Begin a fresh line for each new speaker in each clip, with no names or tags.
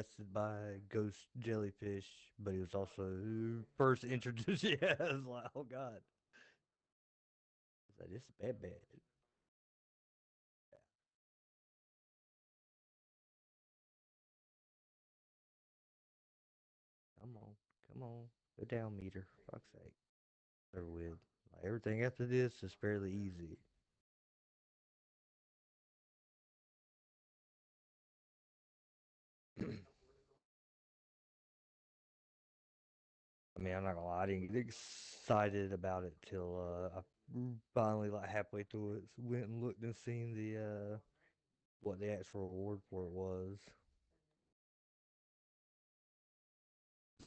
molested by a ghost jellyfish, but he was also first introduced. Yeah, I was like, oh god, it's like this is bad, bad. Come on, come on, go down, meter. For fuck's sake, never will. Like, everything after this is fairly easy. I mean, I'm not gonna lie, I didn't get excited about it till I finally, like halfway through it, went and looked and seen the what the actual reward for it was.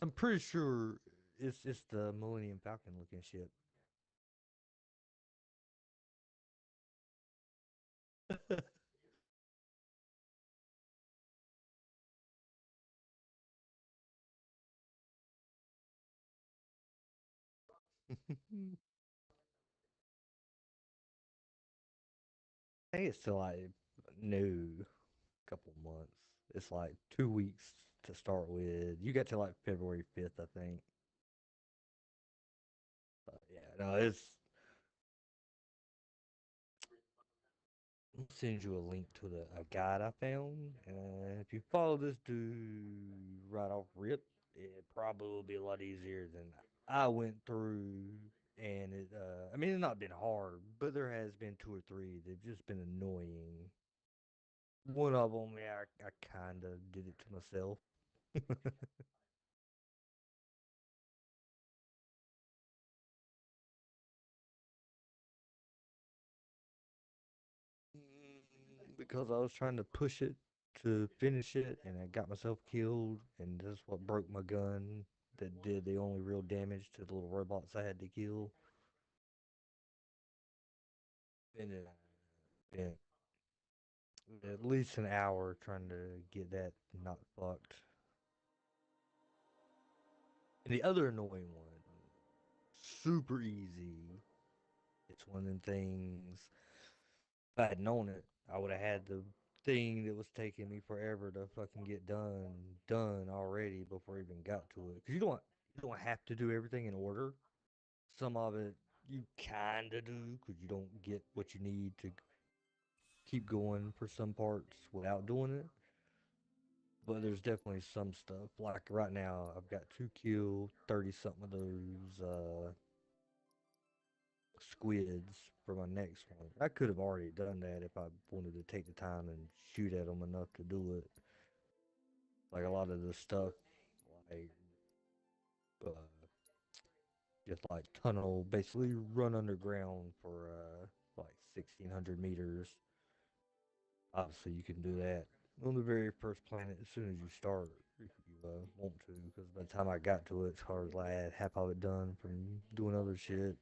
I'm pretty sure it's the Millennium Falcon looking ship. I think it's still like new, couple months. It's like 2 weeks to start with. You got to like February 5th, I think. But yeah, no, it's. I'll send you a link to a guide I found. If you follow this dude right off rip, it probably will be a lot easier than I went through. And I mean, it's not been hard, but there has been two or three. They've just been annoying. One of them, yeah, I kind of did it to myself. Because I was trying to push it to finish it, and I got myself killed, and that's what broke my gun. That did the only real damage to the little robots I had to kill. And it spent at least an hour trying to get that not fucked. And the other annoying one, super easy. It's one of them things. If I had known it, I would have had the thing that was taking me forever to fucking get done already before I even got to it. Cause you don't have to do everything in order. Some of it you kinda do, cause you don't get what you need to keep going for some parts without doing it. But there's definitely some stuff. Like right now, I've got two kill, 30 something of those squids for my next one. I could have already done that if I wanted to take the time and shoot at them enough to do it. Like a lot of the stuff, like uh, just like tunnel, basically run underground for like 1,600 meters. Obviously, you can do that on the very first planet as soon as you start, if you want to. Because by the time I got to it, it's hard. Like I had half of it done from doing other shit.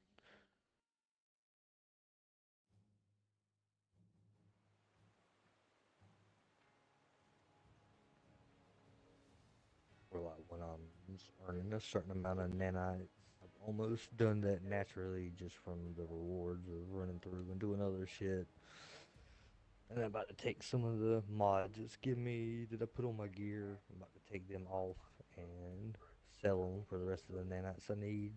Or like when I'm earning a certain amount of nanites, I've almost done that naturally just from the rewards of running through and doing other shit. And I'm about to take some of the mods it's give me that I put on my gear. I'm about to take them off and sell them for the rest of the nanites I need.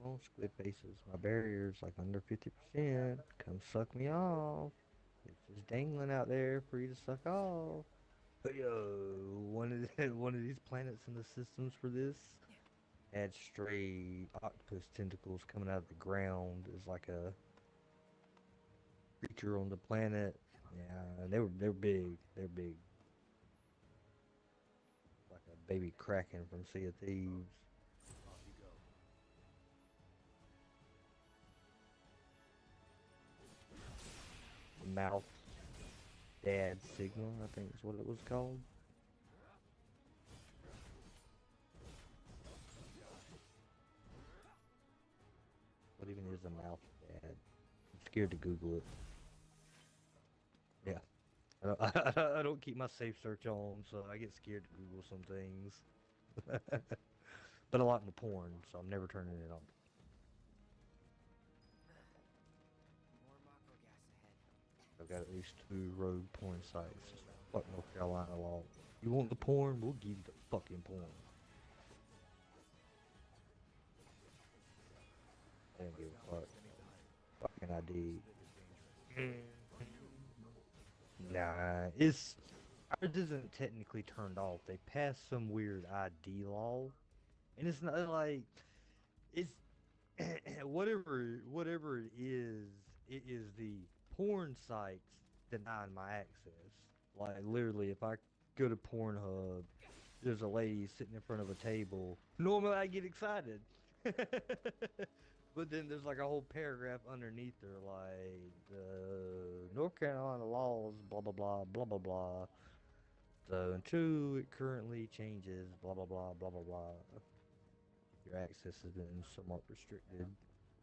Oh, squid faces. My barrier's like under 50%. Come suck me off. It's just dangling out there for you to suck off. But yo, one of these planets in the systems for this had stray octopus tentacles coming out of the ground as like a creature on the planet. Yeah, they're big. They're big, like a baby kraken from Sea of Thieves. Mouth dad signal, I think is what it was called. What even is a mouth dad? I'm scared to Google it. Yeah. I don't keep my safe search on, so I get scared to Google some things. But I like my porn, so I'm never turning it on. got at least two rogue porn sites. Fuck North Carolina law. You want the porn? We'll give you the fucking porn. I don't give a fuck. Fucking ID. Nah, it's ours isn't technically turned off. They passed some weird ID law, and it's not like it's whatever it is the porn sites denying my access. Like literally, if I go to Pornhub, there's a lady sitting in front of a table. Normally, I get excited. But then there's like a whole paragraph underneath there, like North Carolina laws, blah blah blah, blah blah blah. So until it currently changes, blah blah blah, blah blah blah, your access has been somewhat restricted,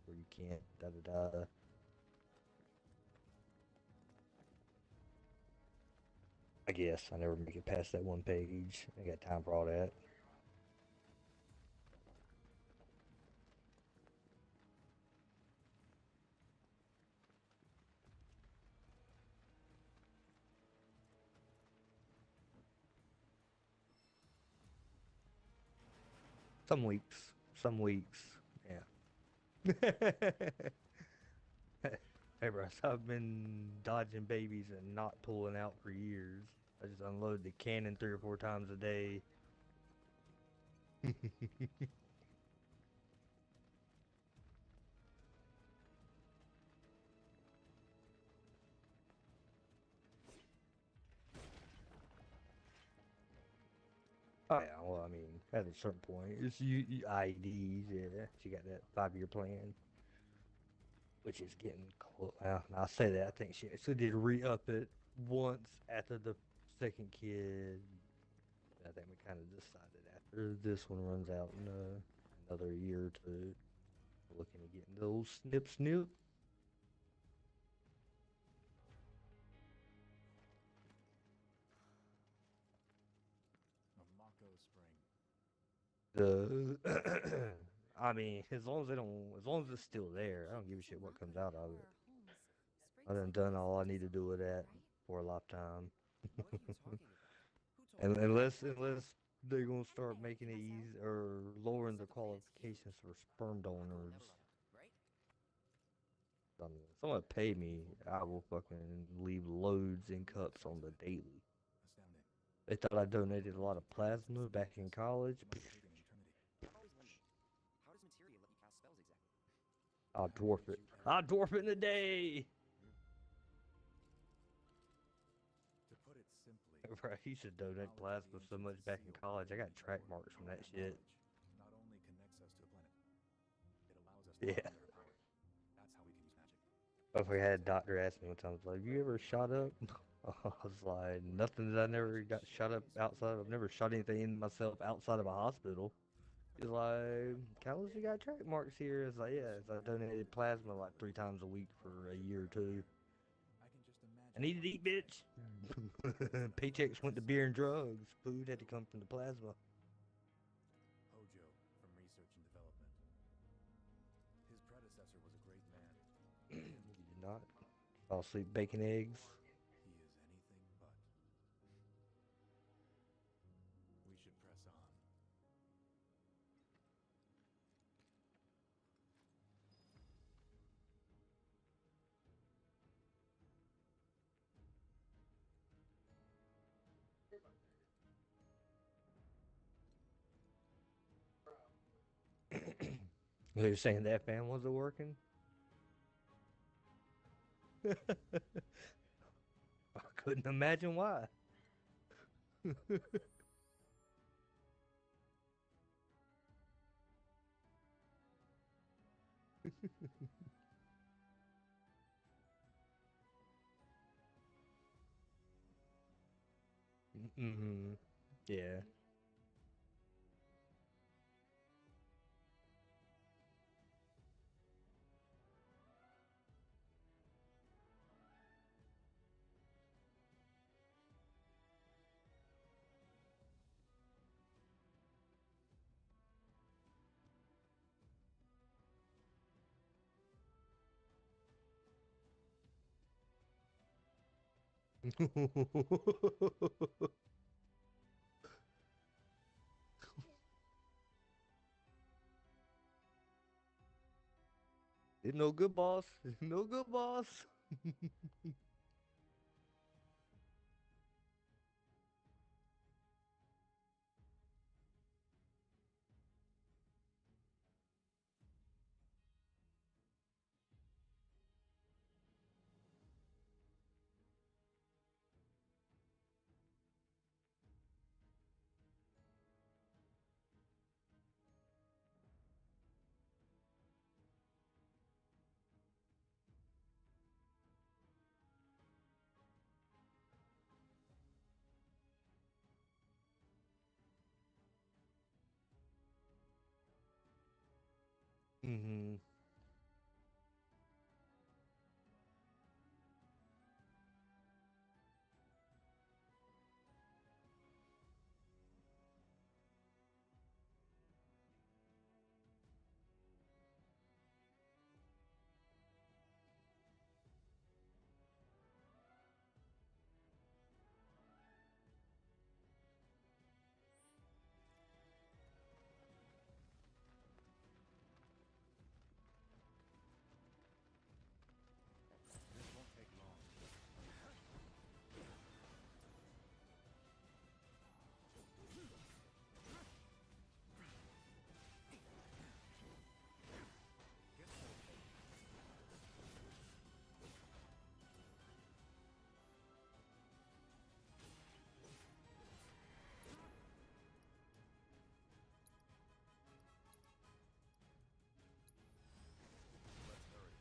where you can't da da da. I guess I never make it past that one page. I got time for all that. Some weeks, some weeks, yeah. Hey, bro, so I've been dodging babies and not pulling out for years. I just unload the cannon 3 or 4 times a day. Oh yeah, well, I mean, at a certain point, it's IDs, yeah. She got that 5 year plan, which is getting close. Well, I say that, I think she actually did re-up it once after the second kid. I think we kind of decided after this one runs out in another year or two, we're looking at getting those snip snip.
Of Mako Spring.
The I mean, as long as they don't, as long as it's still there, I don't give a shit what comes out of it. I done all I need to do with that for a lifetime.
What are you talking about? Who told
And
you?
unless they're gonna start making it easy or lowering the qualifications for sperm donors.
Never mind. Right?
I mean, if someone pay me, I will fucking leave loads in cups on the daily.
Astounding.
They thought I donated a lot of plasma back in college.
It must have taken an eternity.
Always wondered, how does materia let you cast spells exactly?
I'll dwarf it. I'll dwarf it in a day.
To put it simply,
Right, he should donate plasma so much back in college. I got track marks from that shit.
not only connects us to the planet, it allows us to
Yeah.
harness our power. That's how we can use magic.
If I had a doctor ask me one time, like, you ever shot up? I was like, nothing that I never got shot up outside. I've never shot anything in myself outside of a hospital. He's like, Carlos, you got track marks here. It's like, yeah, it's I donated plasma like 3 times a week for a year or two.
I can just
I
imagine.
needed to eat, bitch. Paychecks went to beer and drugs. Food had to come from the plasma.
Hojo from research and development. His predecessor was a great man.
You did not fall asleep baking eggs.
He is anything but. We should press on.
They're saying that fan wasn't working. I couldn't imagine why. Mm-hmm. Yeah. It's no good, boss. It's no good, boss. Hmm.
This won't take long. Get moving. Let's hurry.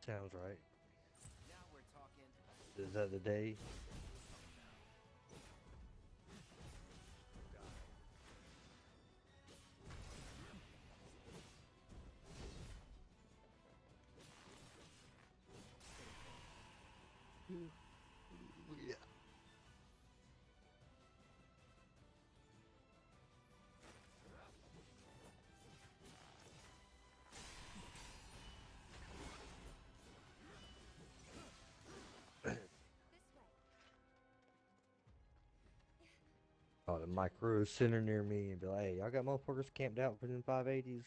Sounds right.
Now we're talking.
Is that the day?
Come now. Die.
Yeah. Oh, the micro center near me and be like, hey, y'all got motherfuckers camped out for them 580s?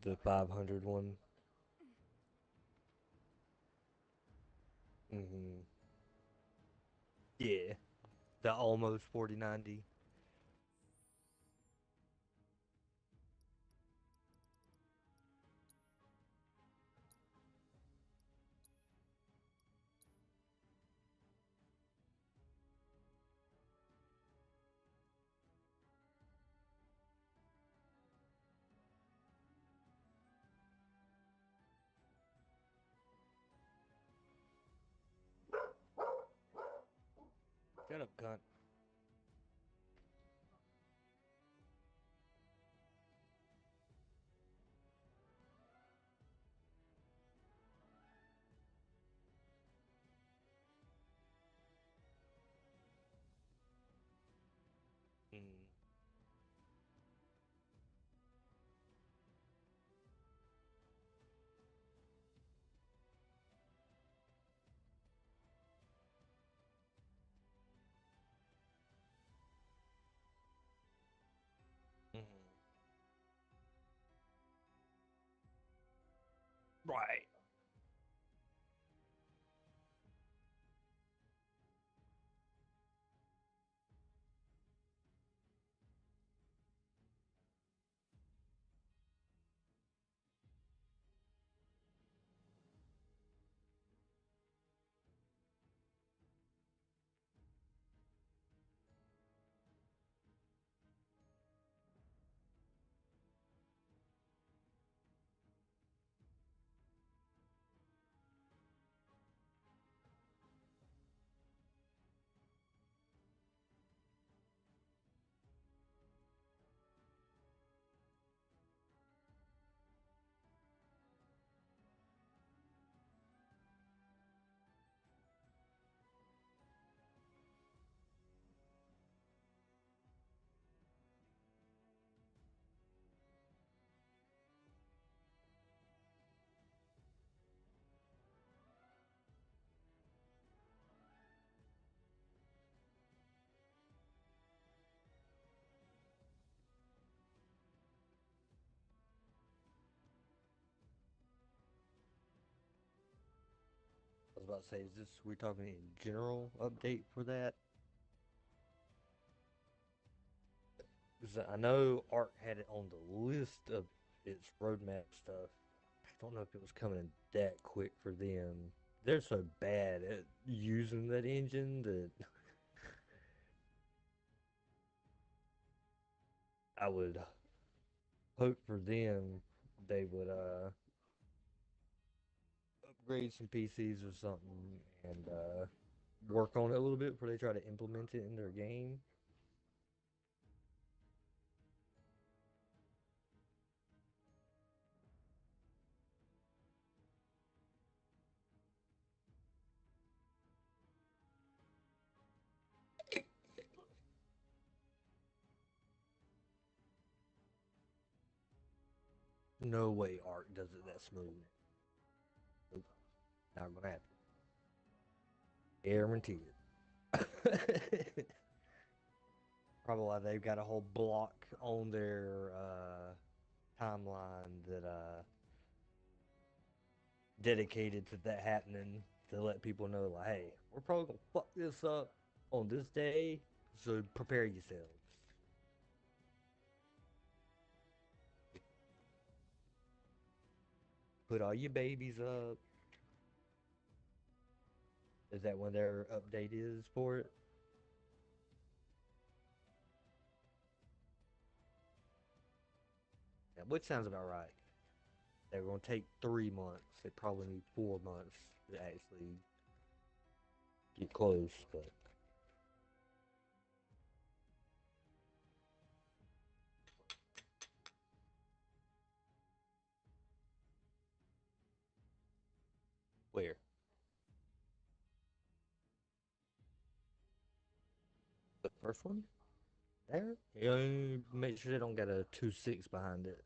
The 500 one. Mm-hmm. Yeah. The almost 4090. Shut up, cunt. Mm. Mm-hmm. Right. was about to say, is this we're talking in general update for that? Because I know Art had it on the list of its roadmap stuff. I don't know if it was coming that quick for them. They're so bad at using that engine that I would hope for them they would upgrade some PCs or something and work on it a little bit before they try to implement it in their game. No way Art does it that smooth. Nope, not gonna happen. Guaranteed it. Probably why they've got a whole block on their timeline that dedicated to that happening to let people know, like, hey, we're probably gonna fuck this up on this day, so prepare yourselves. Put all your babies up. Is that when their update is for it? Yeah, which sounds about right. They're gonna take 3 months. They probably need 4 months to actually get close, but where? The first one? There? Yeah, make sure they don't get a 2.6 behind it.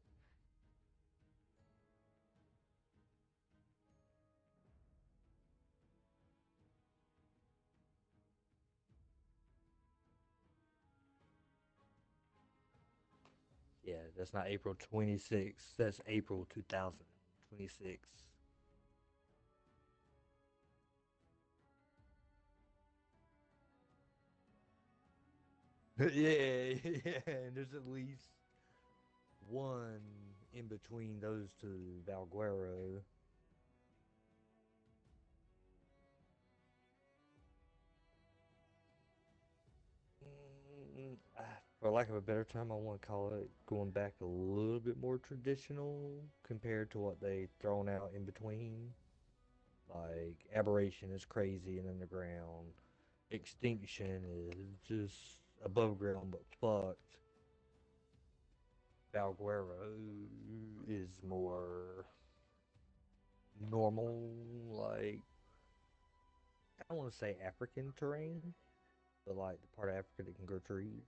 Yeah, that's not April 26th. That's April 2026. Yeah, yeah, and there's at least one in between those two, Valguero. For lack of a better term, I want to call it going back a little bit more traditional compared to what they thrown out in between. Like aberration is crazy and underground. Extinction is just above ground but fucked. Valguero is more normal, like I don't want to say African terrain, but like the part of Africa that can grow trees.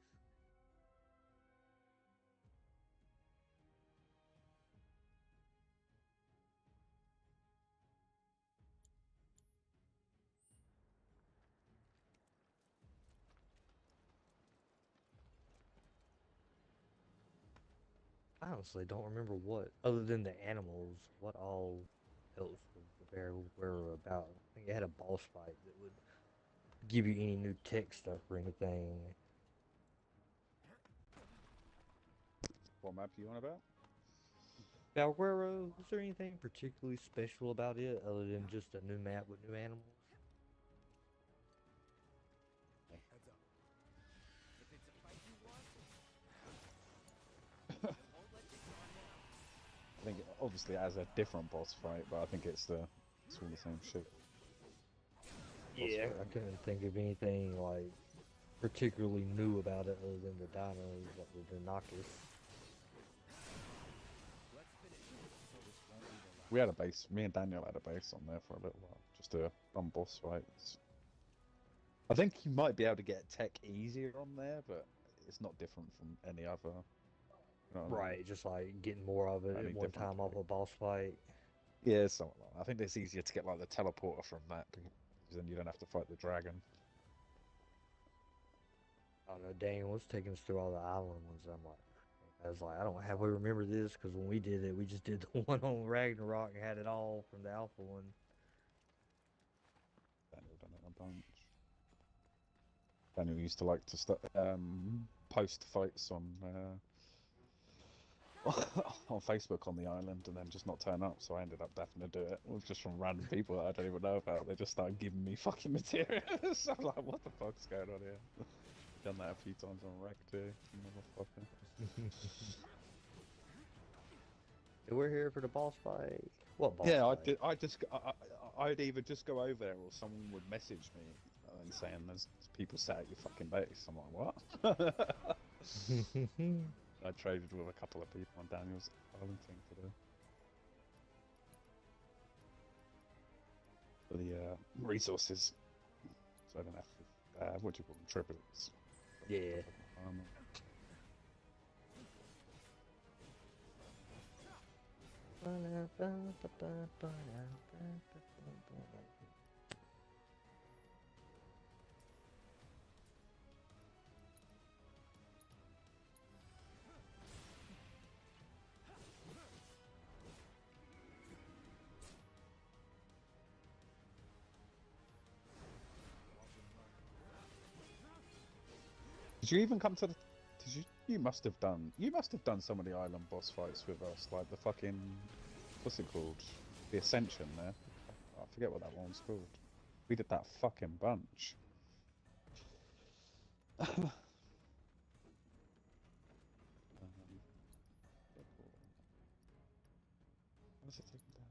I honestly don't remember what, other than the animals, what all else was the Valguero about. I think it had a boss fight that would give you any new tech stuff or anything.
What map are you on about?
Valguero, was there anything particularly special about it other than just a new map with new animals?
Heads up.
If it's a fight you want, won't let you go now.
I think it obviously it has a different boss fight, but I think it's all the same shit. Boss
Yeah,
fight.
I couldn't think of anything like particularly new about it other than the dinos, like the Noctis.
Let's finish it, so this won't be the last.
We had a base. Me and Daniel had a base on there for a little while, just a run boss fights. I think you might be able to get tech easier on there, but it's not different from any other. You know what I mean?
Right, just like getting more of it
Any
at one
different
time off
tech.
a boss fight.
Yeah, something like that. I think it's easier to get like the teleporter from that because then you don't have to fight the dragon.
I don't know, Daniel was taking us through all the island ones. I was like, I don't halfway remember this because when we did it, we just did the one on Ragnarok and had it all from the Alpha one.
bunch. Daniel used to like to post fights on on Facebook on the island and then just not turn up, so I ended up having to do it with just from random people that I don't even know about. They just started giving me fucking materials. I'm like, what the fuck's going on here? Done that a few times on Rec too, motherfucker.
We're here for the boss fight. What boss
Yeah,
fight?
I'd either just go over there or someone would message me and saying there's people sat at your fucking base. I'm like, what? I traded with a couple of people on Daniel's island thing for the resources, so I don't have to. What do you call them? Tributes.
Yeah.
Did you even come to the? Did you? You must have done. You must have done some of the island boss fights with us, like the fucking. What's it called? The Ascension there. I forget what that one's called. We did that fucking bunch. What's it taking down?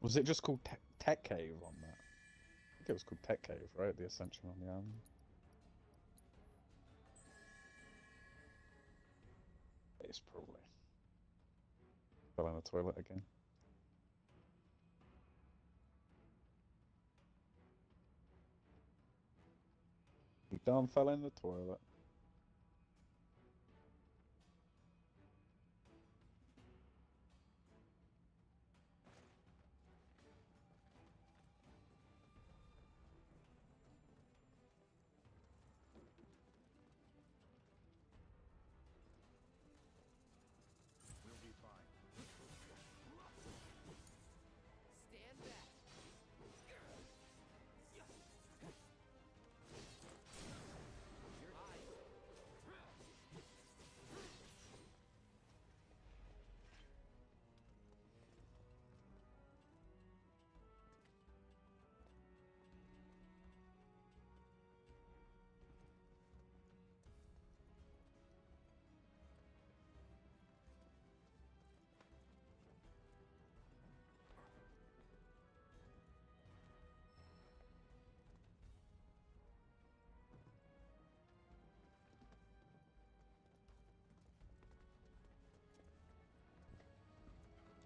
Was it just called Tech Cave on that? I think it was called Tech Cave, right? The Ascension on the island. It's probably. Fell in the toilet again. He done fell in the toilet.
We'll be fine.
Stand back. You're high.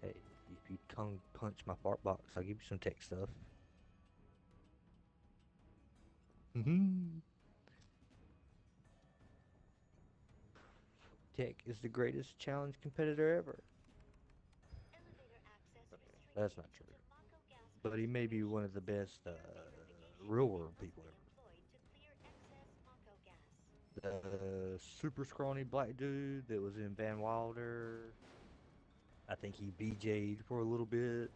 Hey, if you tongue punch my fart box, I'll give you some tech stuff. Tech is the greatest challenge competitor ever. That's not true. But he may be one of the best real world people ever. The super scrawny black dude that was in Van Wilder. I think he BJ'd for a little bit.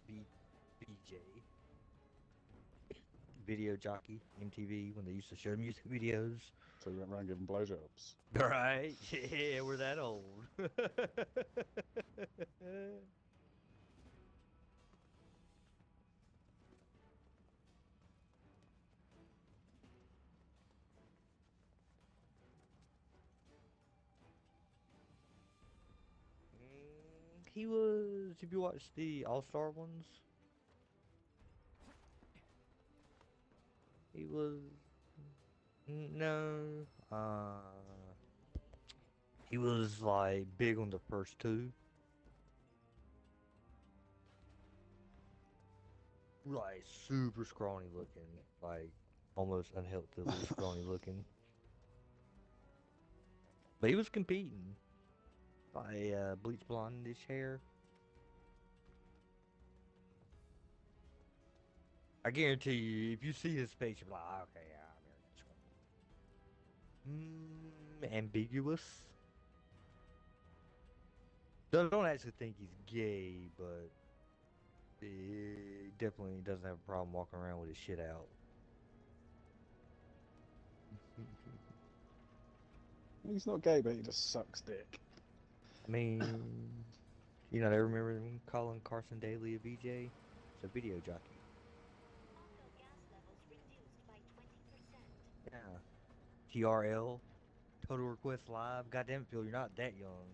BJ. Video jockey, MTV, when they used to show music videos.
So we went around giving blowjobs.
Right? Yeah, we're that old. He was. Have you watched the All Star ones? He was. No. He was like big on the first two. Like super scrawny looking, like almost unhealthily scrawny looking. But he was competing. Like bleach blondish hair. I guarantee you, if you see his face, you're like, "Ah, okay, yeah, I'm here." ambiguous. Don't actually think he's gay, but he definitely doesn't have a problem walking around with his shit out.
He's not gay, but he just sucks dick.
I mean, you know, they remember him calling Carson Daly a VJ? It's a video jockey. Yeah. TRL, Total Request Live. Goddamn, Phil, you're not that young.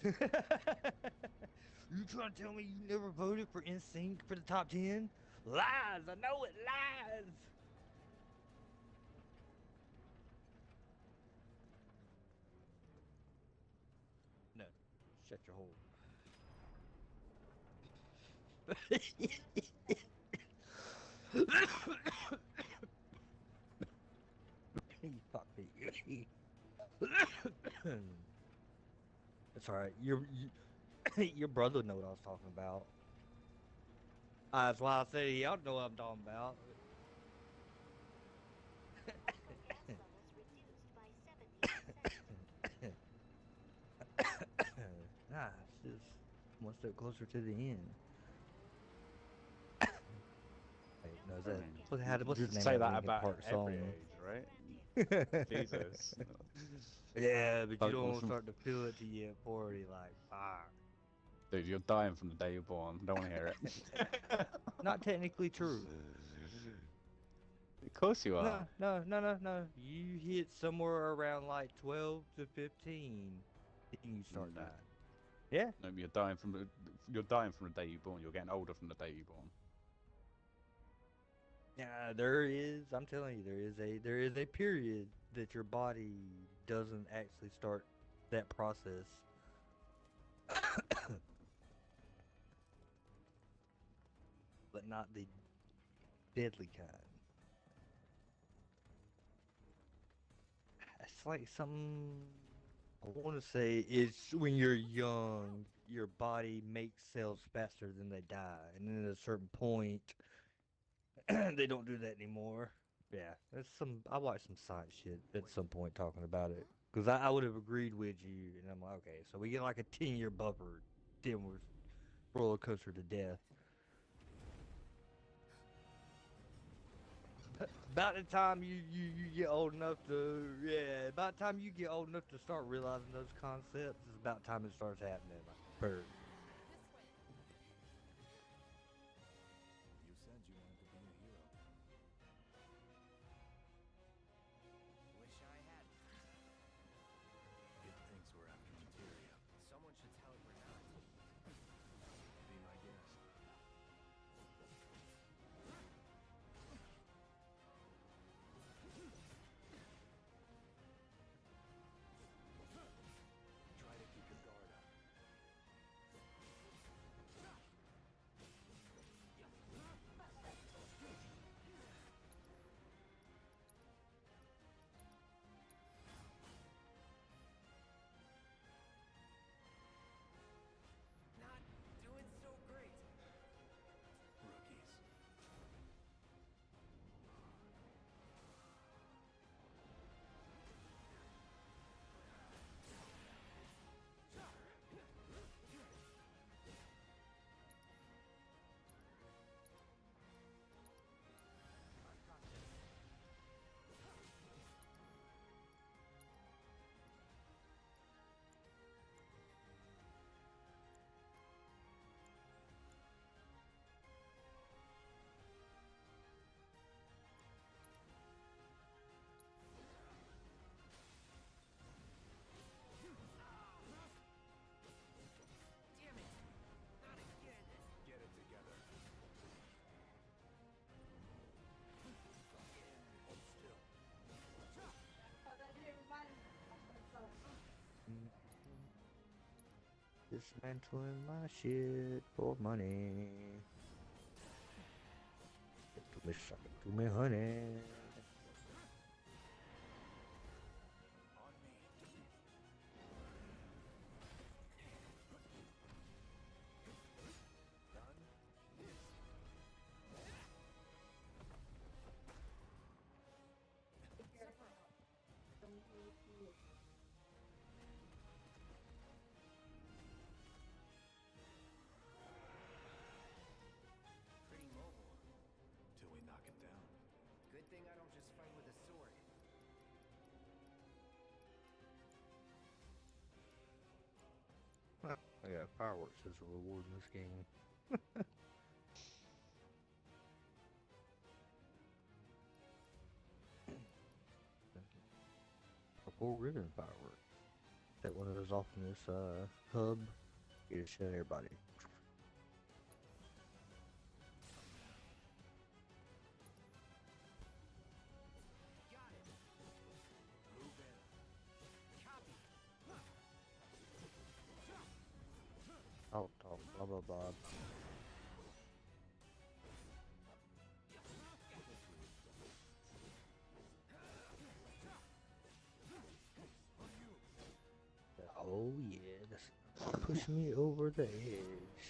You trying to tell me you never voted for NSYNC for the top 10? Lies! I know it, lies! No, shut your hole. You fuck me. That's alright. Your brother know what I was talking about. That's why I said he ought to know what I'm talking about. Nah, it's just one step closer to the end. Wait, no, is
I
that
mean,
what's
you'd
his name?
say
That
that
Linkin
about
Park
every
song.
age, right? Jesus.
Yeah, but you don't
Vocals
want to
from-
start to feel it till you hit 40. Like, fuck.
Dude, you're dying from the day you're born. Don't want to hear it.
Not technically true.
Of course you are.
No. You hit somewhere around like 12 to 15, then you start
No.
dying. Yeah.
No, you're dying from the day you're born. You're getting older from the day you're born.
Yeah, there is. I'm telling you, there is a period that your body doesn't actually start that process. But not the deadly kind. It's like something I want to say it's when you're young, your body makes cells faster than they die, and then at a certain point, they don't do that anymore. Yeah, that's some. I watched some science shit at some point talking about it because I would have agreed with you, and I'm like, okay, so we get like a 10-year buffer, then we're roller coaster to death. About the time you get old enough to, yeah, about the time you get old enough to start realizing those concepts, it's about time it starts happening. Like, bird.
You said you wanted to be a hero.
Wish I had.
It thinks we're after materia.
Someone should tell it we're not.
Be my guest. Try to keep your guard up.
Not doing so great.
Rookies.
Damn it. Not again.
Get it together. Hold still.
Dismantling my shit for money. Give it to me, suck it to me, honey.
On me. Done. This.
thing I don't just fight with a sword.
I got fireworks as a reward in this game. Purple ribbon fireworks. Set one of those off in this hub. Get to show everybody.
Got it.
Move in.
Copy.
Talk, blah blah blah. Oh yeah, that's pushing me over the edge.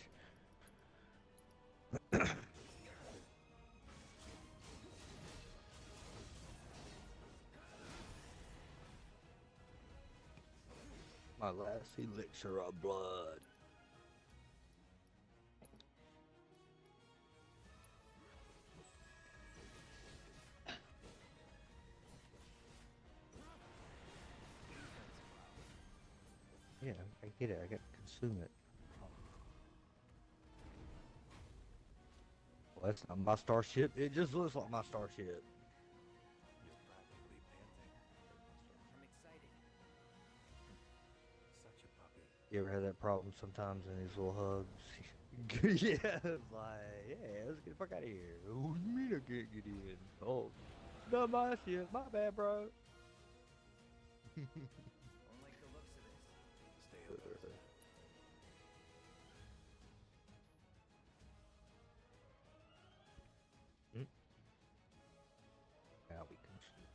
My last elixir of blood. Yeah, I get it. I got to consume it. Well, that's not my starship. It just looks like my starship.
You're practically panting.
I'm excited.
Such a puppy.
You ever had that problem sometimes in these little hugs? Yeah, it's like, yeah, let's get the fuck out of here. What do you mean I can't get in? Oh, not my shit. My bad, bro.
Don't like the looks of this.
Stay alert.
Now we consume.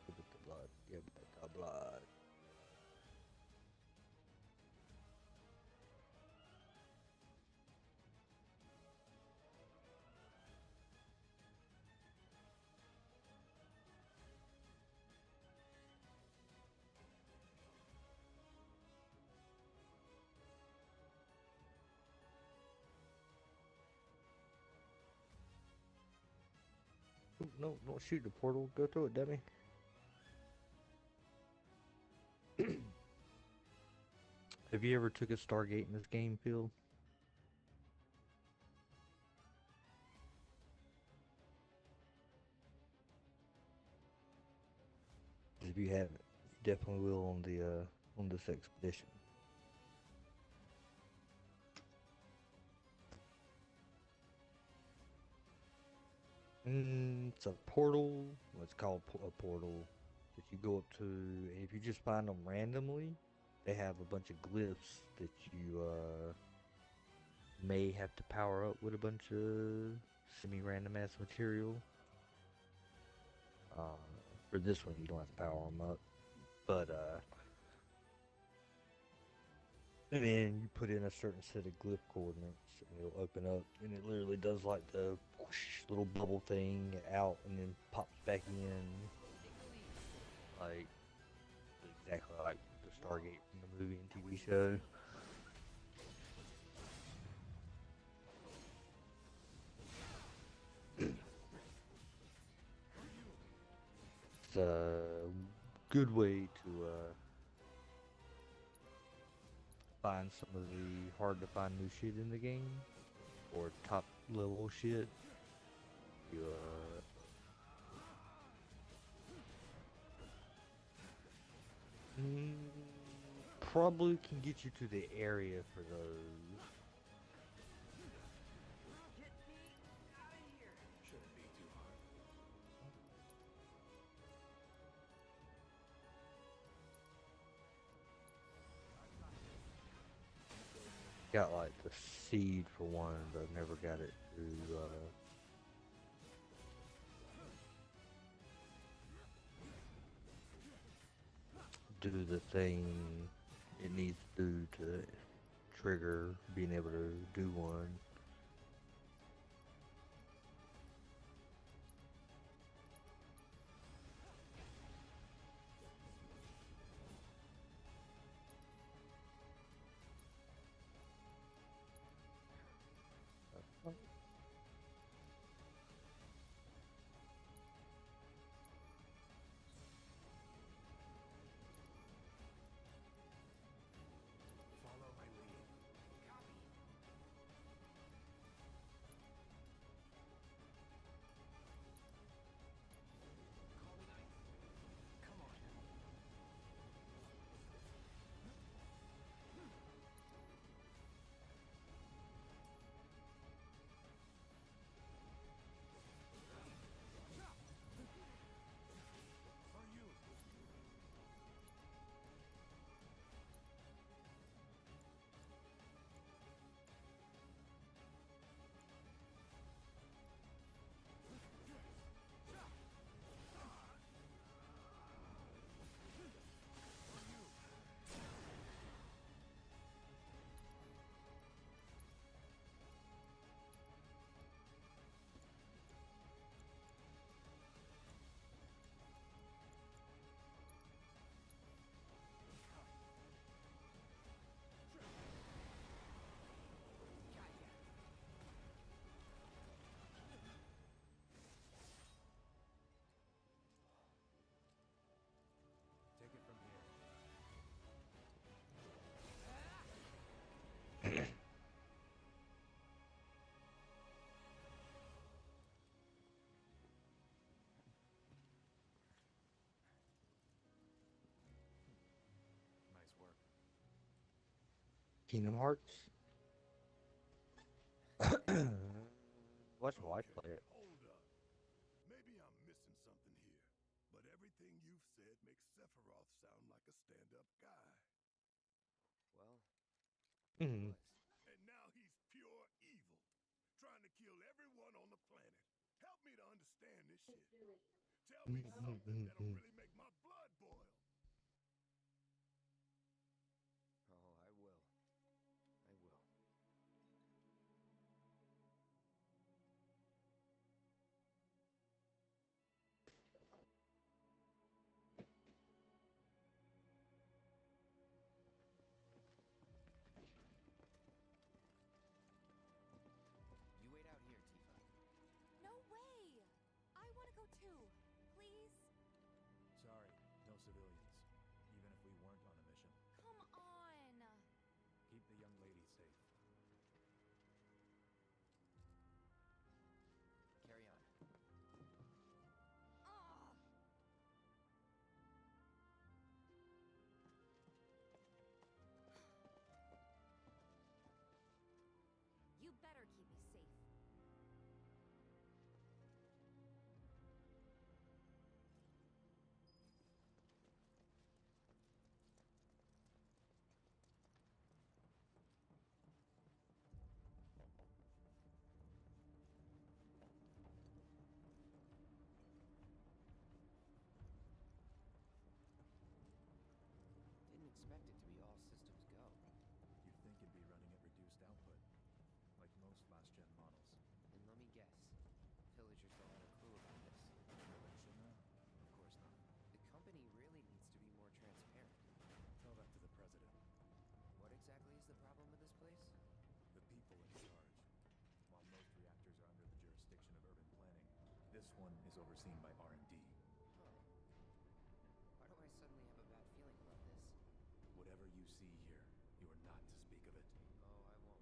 Give it the blood. Give it the blood. Ooh, no, don't shoot the portal. Go through it, dummy. Have you ever took a Stargate in this game, Phil? If you haven't, you definitely will on this expedition. It's a portal. It's called a portal that you go up to, and if you just find them randomly, they have a bunch of glyphs that you may have to power up with a bunch of semi-random ass material. Uh, For this one, you don't have to power them up. But, and then you put in a certain set of glyph coordinates, and it'll open up, and it literally does like the whoosh, little bubble thing out, and then pops back in, like exactly like the Stargate from the movie and TV show. It's a good way to find some of the hard to find new shit in the game, or top level shit. You mm, probably can get you to the area for those.
Get me out of here.
Shouldn't be too hard.
Got like the seed for one, but I've never got it to do the thing it needs to do to trigger being able to do one.
Follow my lead.
Copy. Call me nice. Come on.
For you.
Got ya.
Take it from here. Nice work.
Kingdom Hearts. Watch my wife play it.
Hold up. Maybe I'm missing something here, but everything you've said makes Sephiroth sound like a stand-up guy.
Well,
Mhm.
was.
And now he's pure evil, trying to kill everyone on the planet. Help me to understand this shit. Tell me something that'll really make my blood boil.
Oh, I will. I will. You wait out here, Tifa.
No way! I want to go too. Please?
Sorry, no civilians. Even if we weren't on a mission.
Come on.
Keep the young lady safe.
Carry on.
Ugh. You better keep me safe.
This one is overseen by R&D.
Huh. Why do I suddenly have a bad feeling about this?
Whatever you see here, you are not to speak of it.
Oh, I won't.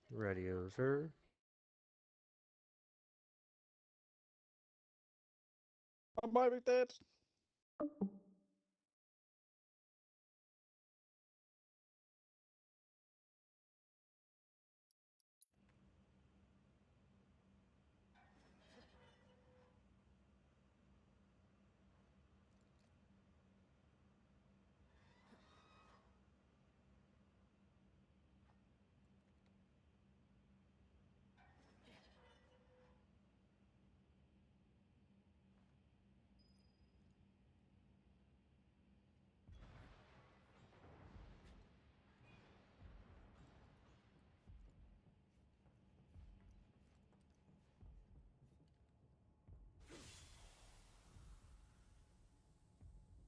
Radio, sir.
I might be dead.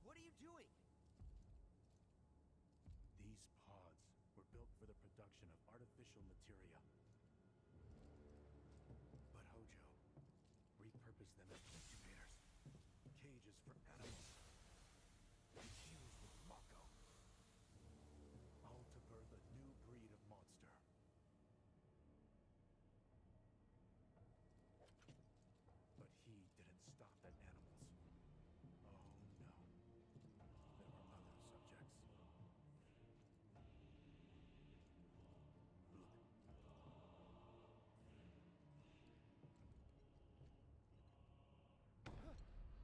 What are you doing?
These pods were built for the production of artificial materia. But Hojo repurposed them as incubators, cages for animals, infused with Mako, all to birth a new breed of monster. But he didn't stop at animals. Oh no. There were other subjects. Look. My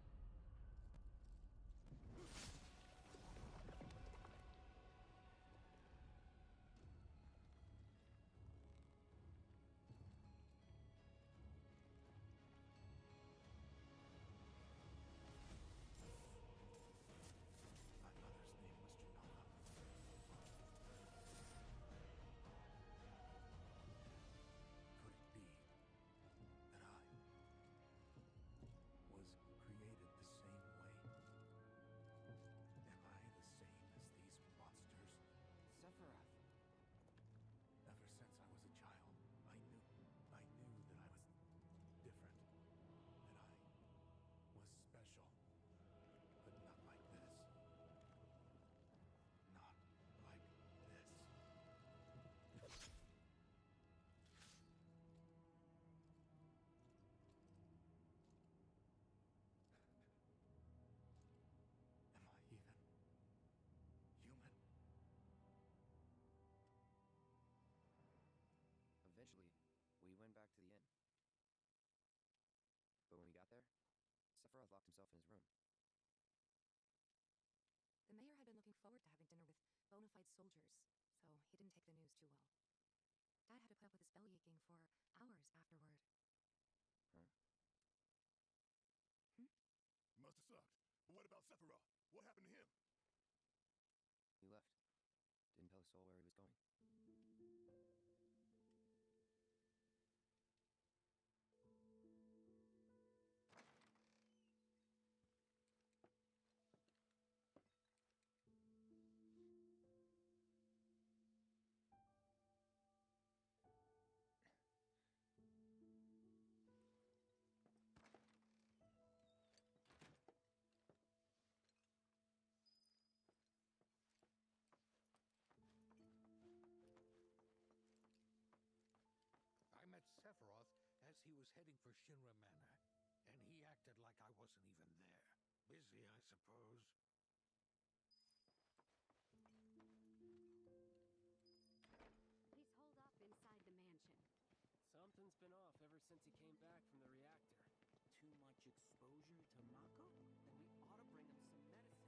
mother's name was Janova. Could it be that I was created the same way? Am I the same as these monsters?
Sephiroth.
Ever since I was a child, I knew that I was different, that I was special, but not like this. Not like this. Am I even human?
Eventually, we went back to the inn. But when we got there, Sephiroth locked himself in his room.
The mayor had been looking forward to having dinner with bona fide soldiers, so he didn't take the news too well. Dad had to put up with his belly aching for hours afterward.
Huh?
Must have sucked. But what about Sephiroth? What happened to him?
He left. Didn't tell his soul where he was going.
I met Sephiroth as he was heading for Shinra Manor, and he acted like I wasn't even there. Busy, I suppose.
He's holed up inside the mansion.
Something's been off ever since he came back from the reactor. Too much exposure to Mako? Then we ought to bring him some medicine.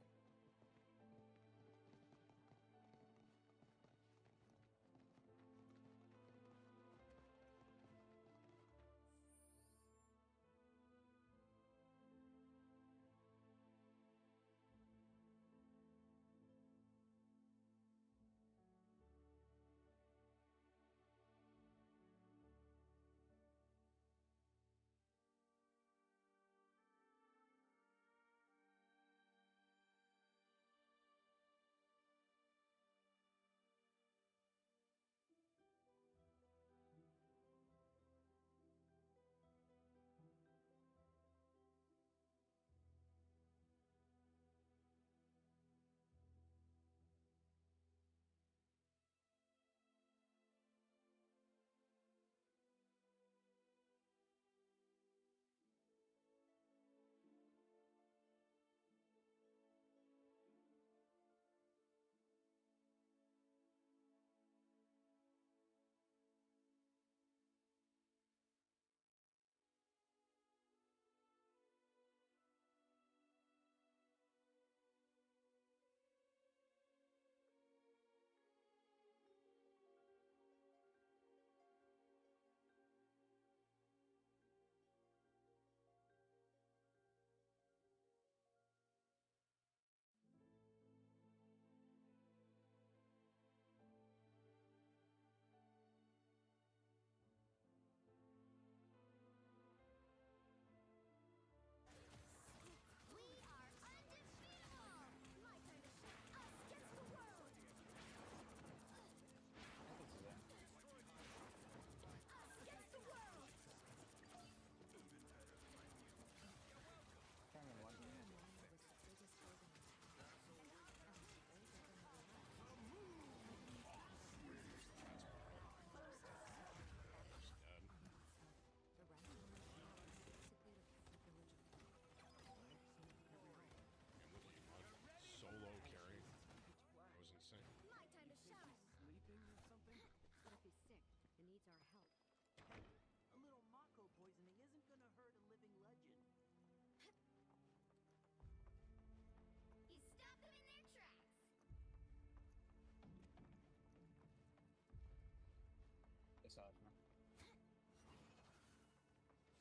side, man.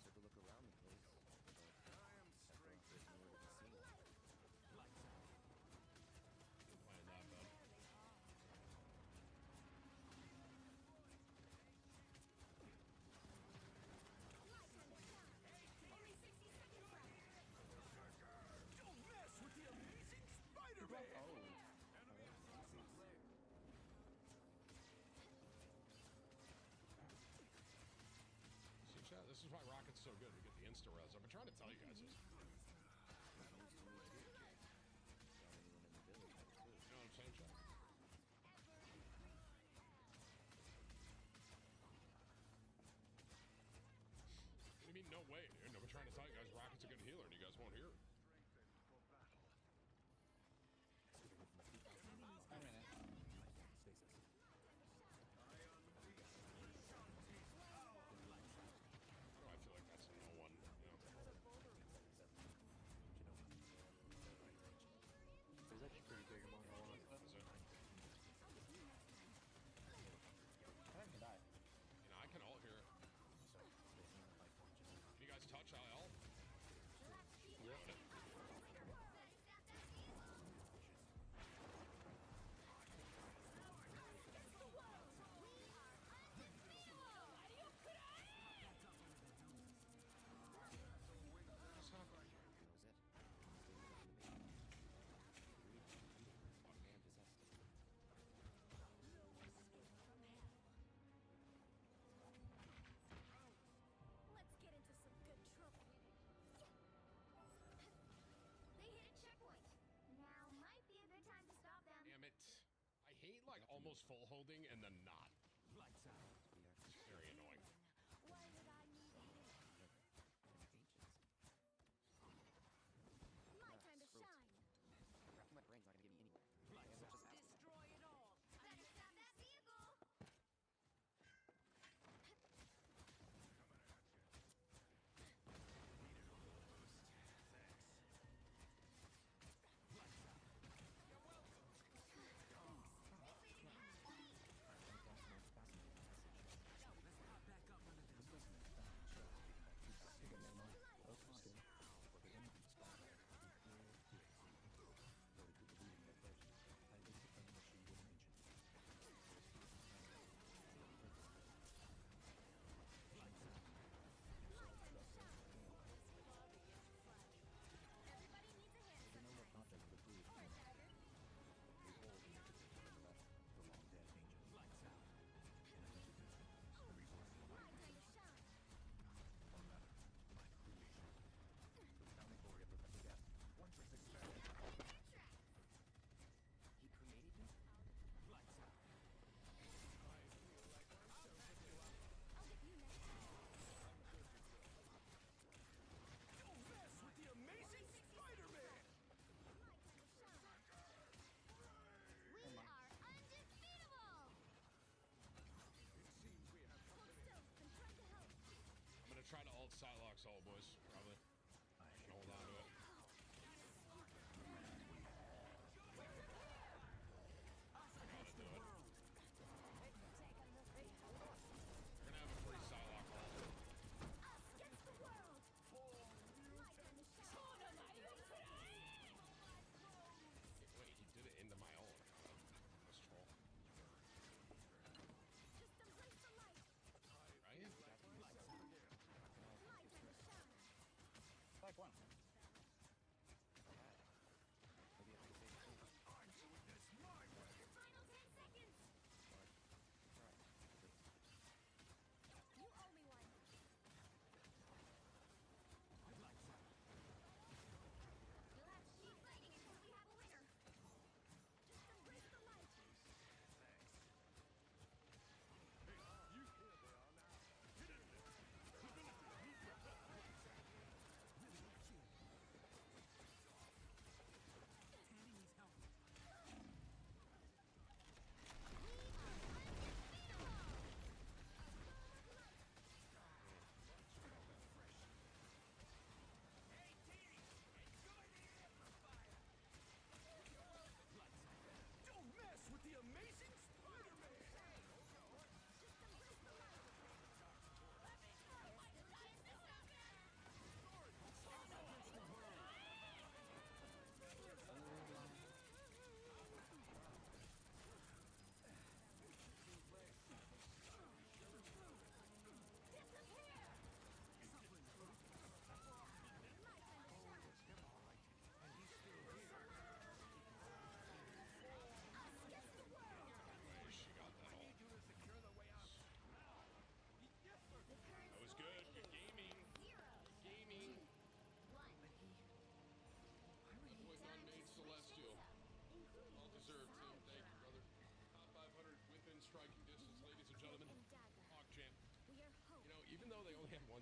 Took a look around the place, but
I am strength.
there's nowhere to be seen.
Good plan, that, bud.
Don't mess with the amazing Spider-Man!
Oh.
See, chat, this is why Rocket's so good. We get the insta-res. I've been trying to tell you guys this.
News to me too. Got anyone in the village that could.
You know what I'm saying, chat? What do you mean, no way, dude? I've been trying to tell you guys Rocket's a good healer, and you guys won't hear it.
I mean,
Oh, I feel like that's a no one. You know?
There's actually pretty big among all of us.
Is it?
I think I die.
You know, I can ult here. Can you guys touch IL?
Yep.
What's happening?
That was it. Still looking to me. Man possessed.
Let's get into some good trouble. They hit a checkpoint. Now might be a good time to stop them.
Damn it. I hate, like, almost full holding and then not.
Lights out.
It's very annoying.
Why did I need it? My time to shine.
Crap, my brain's not gonna get me anywhere. I guess I'll just ask them.
Destroy it all. Better stop that vehicle. Everybody needs a hand sometimes. Alright, Tiger. My time to shine.
He created me?
I'll get you next time.
Don't mess with the amazing Spider-Man!
My time to shine. We are undefeatable. Hold still. I'm trying to help.
I'm gonna try to ult Psylocke's ult, boys. Probably. Can hold on to it. Gotta do it. We're gonna have a free Psylocke ult.
Us against the world. My time to shine.
Wait, he did it into my ult. That's troll.
Just embrace the light.
Right?
My time to shine.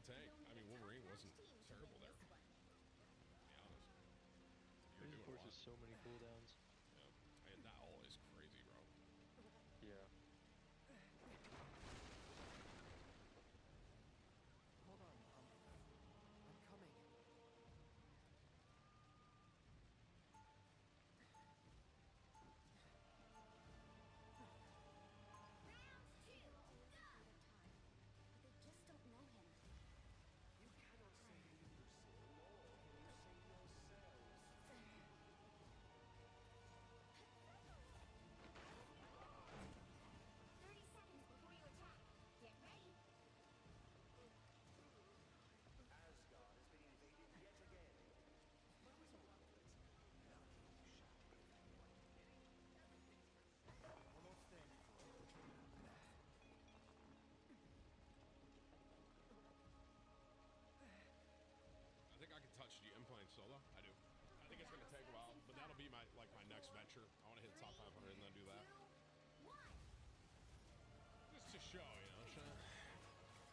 tank. I mean, Wolverine wasn't terrible there. To be honest. You're
Crazy
doing a
Force
lot.
has so many cooldowns.
Yeah. And that all is crazy, bro.
Yeah.
Hold on, Mom. I'm coming.
Round two, go!
But they just don't know him.
You cannot save Lucille, nor can you save yourselves.
30 seconds before you attack. Get ready.
Asgard has been invaded yet again. What was all of it? Nothing shall prevent what
Almost there.
I think I can touch the implant solo. I do. I think it's gonna take a while, but that'll be my next venture. I want to hit top 500 and then do that.
2, 1.
Just to show, you know. Show.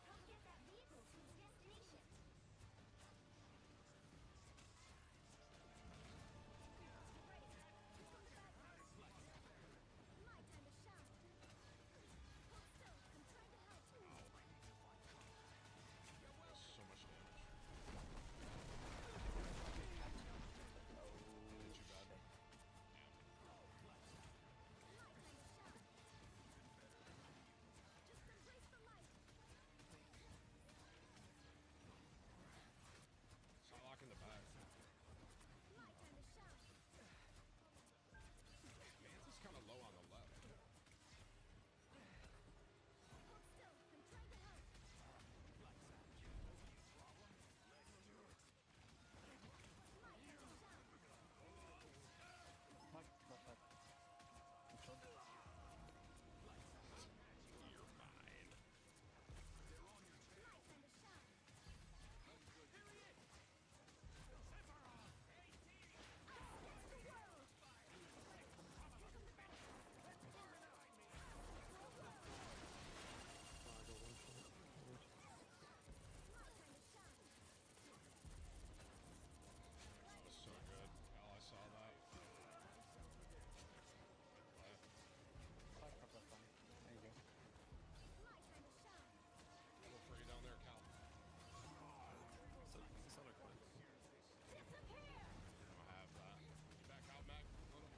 Come get that vehicle to its destination. My time to shine. Hold still. I'm trying to help.
That's so much damage. Not too bad.
Just embrace the light.
Psylocke in the back.
My time to shine.
Mance is kind of low on the left.
Hold still. I'm trying to help. My time to shine.
Mike, Mike, Mike. Which one?
You're mine.
My time to shine. Against the world. My time to shine.
That was so good. Oh, I saw that.
There you go.
My time to shine.
Look for you down there, Cal.
Disappear.
I'm gonna have that. You back out, Mac? Little.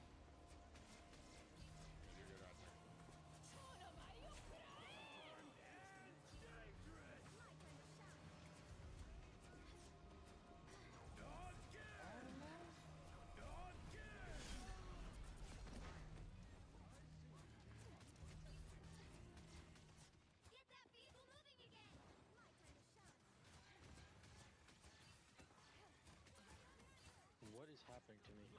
You're good right there.
My time to shine. Get that vehicle moving again. My time to shine.
What is happening to me?